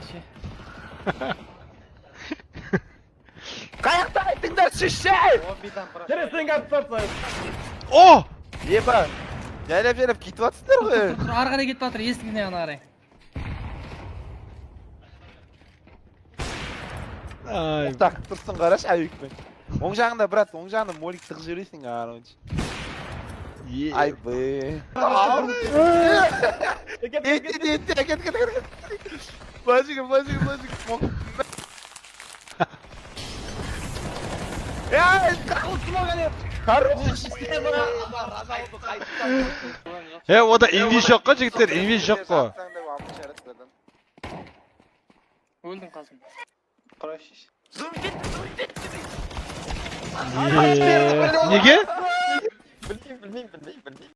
Şey. Kayakta aytыңдар шеше! Кересен катсатса. О! Еба! Жайлап кетіп атсыздар ғой. Ары қарай кетіп жатыр, естігіне ана қарай. Ай. Тоқтақ тұрсын қарашы әуекпен. Оң жағында, брат, оң жағында молик тығып жібересің аронч. Ай бе. Кет. Бажига. Я, хорош. Ода инвиз жоқ қой жігіттер, инвиз жоқ қой. Өлдің Қасым. Неге? Білмеймін.